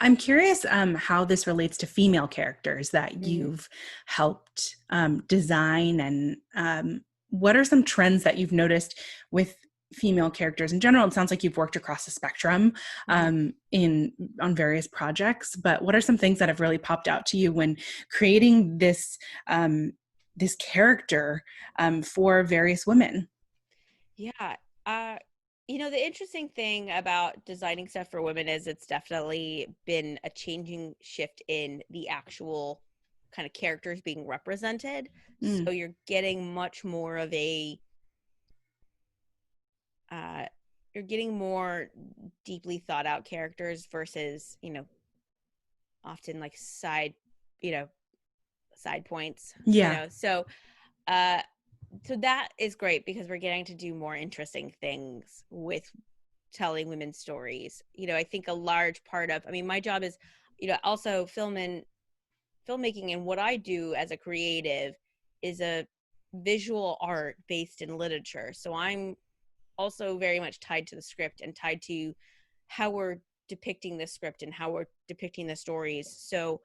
I'm curious how this relates to female characters that Mm-hmm. you've helped design, and what are some trends that you've noticed with female characters in general? It sounds like you've worked across the spectrum Mm-hmm. in on various projects, but what are some things that have really popped out to you when creating this character for various women? Yeah. Uh, the interesting thing about designing stuff for women is it's definitely been a changing shift in the actual kind of characters being represented. Mm, So you're getting much more of a, uh, you're getting more deeply thought out characters versus, often like you know, side points, yeah, uh, so that is great because we're getting to do more interesting things with telling women's stories. I think a large part of, I mean, my job is, also filmmaking, and what I do as a creative is a visual art based in literature. So I'm also very much tied to the script and tied to how we're depicting the script and how we're depicting the stories. So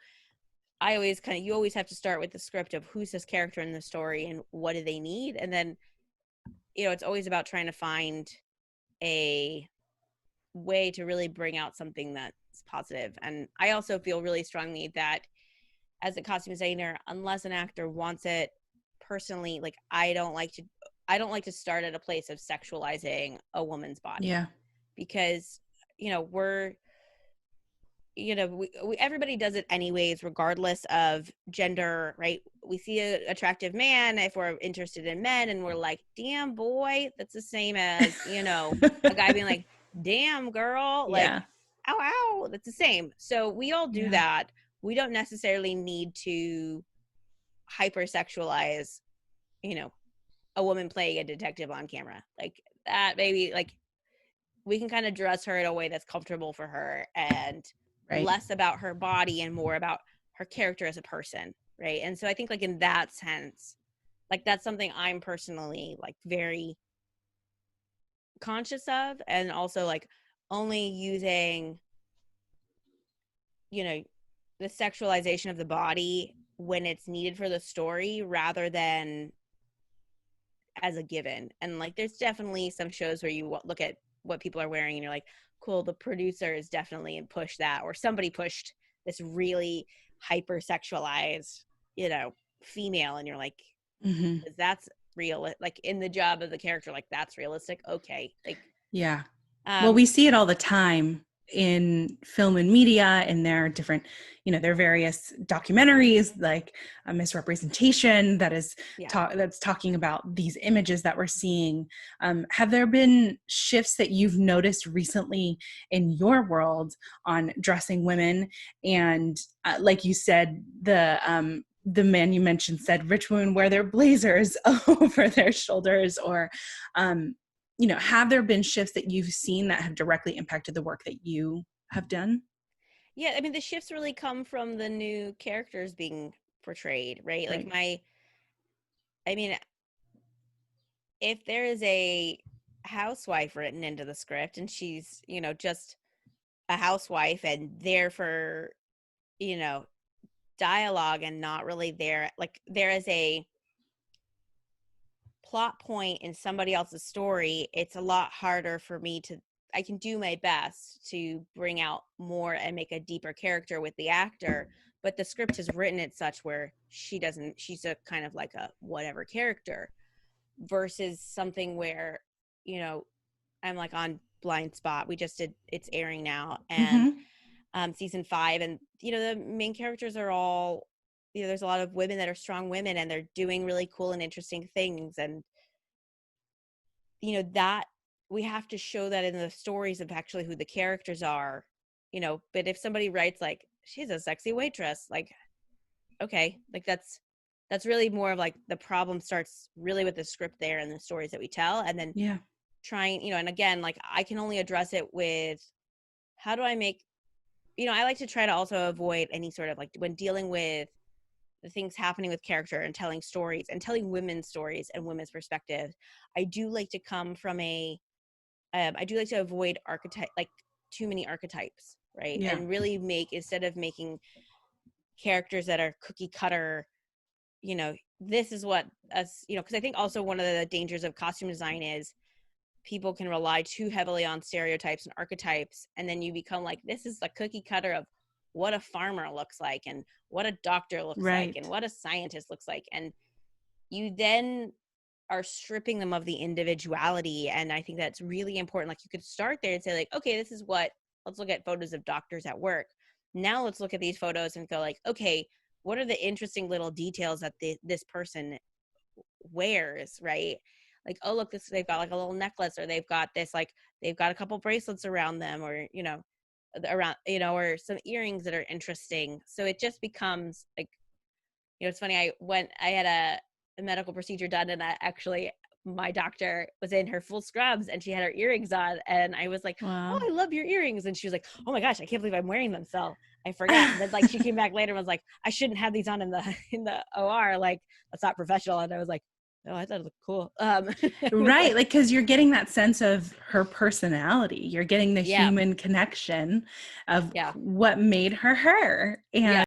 you always have to start with the script of who's this character in the story and what do they need. And then, it's always about trying to find a way to really bring out something that's positive. And I also feel really strongly that as a costume designer, unless an actor wants it personally, like I don't like to start at a place of sexualizing a woman's body yeah, because, we're everybody does it anyways, regardless of gender, right? We see an attractive man if we're interested in men, and we're like, damn boy, that's the same as, a guy being like, damn girl, like, yeah, ow, ow, that's the same. So we all do yeah. that. We don't necessarily need to hypersexualize, you know, a woman playing a detective on camera. Like that, maybe like we can kind of dress her in a way that's comfortable for her and Right. less about her body and more about her character as a person, right? And so I think like in that sense, like that's something I'm personally like very conscious of, and also like only using, you know, the sexualization of the body when it's needed for the story rather than as a given. And like there's definitely some shows where you look at what people are wearing and you're like, cool, the producer is definitely pushed that, or somebody pushed this really hyper sexualized, female, and you're like, Hmm. that's real, like in the job of the character, like that's realistic, okay, like Yeah. Well, um we see it all the time in film and media, and there are different, there are various documentaries like a misrepresentation that is yeah. that's talking about these images that we're seeing. Have there been shifts that you've noticed recently in your world on dressing women? And like you said, the man you mentioned said rich women wear their blazers over their shoulders, or um, have there been shifts that you've seen that have directly impacted the work that you have done? Yeah, I mean the shifts really come from the new characters being portrayed, right? Like Right. I mean, if there is a housewife written into the script and she's, just a housewife and there for, you know, dialogue and not really there, like there is a plot point in somebody else's story, it's a lot harder for me to, I can do my best to bring out more and make a deeper character with the actor, but the script is written it such where she's a kind of like a whatever character versus something where, you know, I'm like on Blind Spot. We just did, it's airing now, and Mm-hmm. season 5, and the main characters are all, there's a lot of women that are strong women and they're doing really cool and interesting things, and that we have to show that in the stories of actually who the characters are, but if somebody writes like she's a sexy waitress, like okay, like that's really more of like the problem starts really with the script there and the stories that we tell, and then Yeah. trying, and again, like I can only address it with how do I make, I like to try to also avoid any sort of like when dealing with the things happening with character and telling stories and telling women's stories and women's perspectives. I do like to come from I do like to avoid archetype, like too many archetypes. right? Yeah. And really instead of making characters that are cookie cutter, this is what us, because I think also one of the dangers of costume design is people can rely too heavily on stereotypes and archetypes, and then you become like, this is the cookie cutter of what a farmer looks like and what a doctor looks like and Right. what a scientist looks like, and you then are stripping them of the individuality. And I think that's really important. Like, you could start there and say, like, okay, let's look at photos of doctors at work. Now let's look at these photos and go like, okay, what are the interesting little details that this person wears, right? Like, oh, look, they've got like a little necklace, or they've got this, like, they've got a couple bracelets around them, or or some earrings that are interesting. So it just becomes like, it's funny. I had a medical procedure done, and actually my doctor was in her full scrubs and she had her earrings on, and I was like, oh, Wow. I love your earrings. And she was like, oh my gosh, I can't believe I'm wearing them. So I forgot. And then, like, she came back later and was like, I shouldn't have these on in the OR. Like, that's not professional. And I was like, oh, I thought it looked cool. It was Right. like, Like, because you're getting that sense of her personality. You're getting the yeah, human connection of yeah, what made her her. And yeah.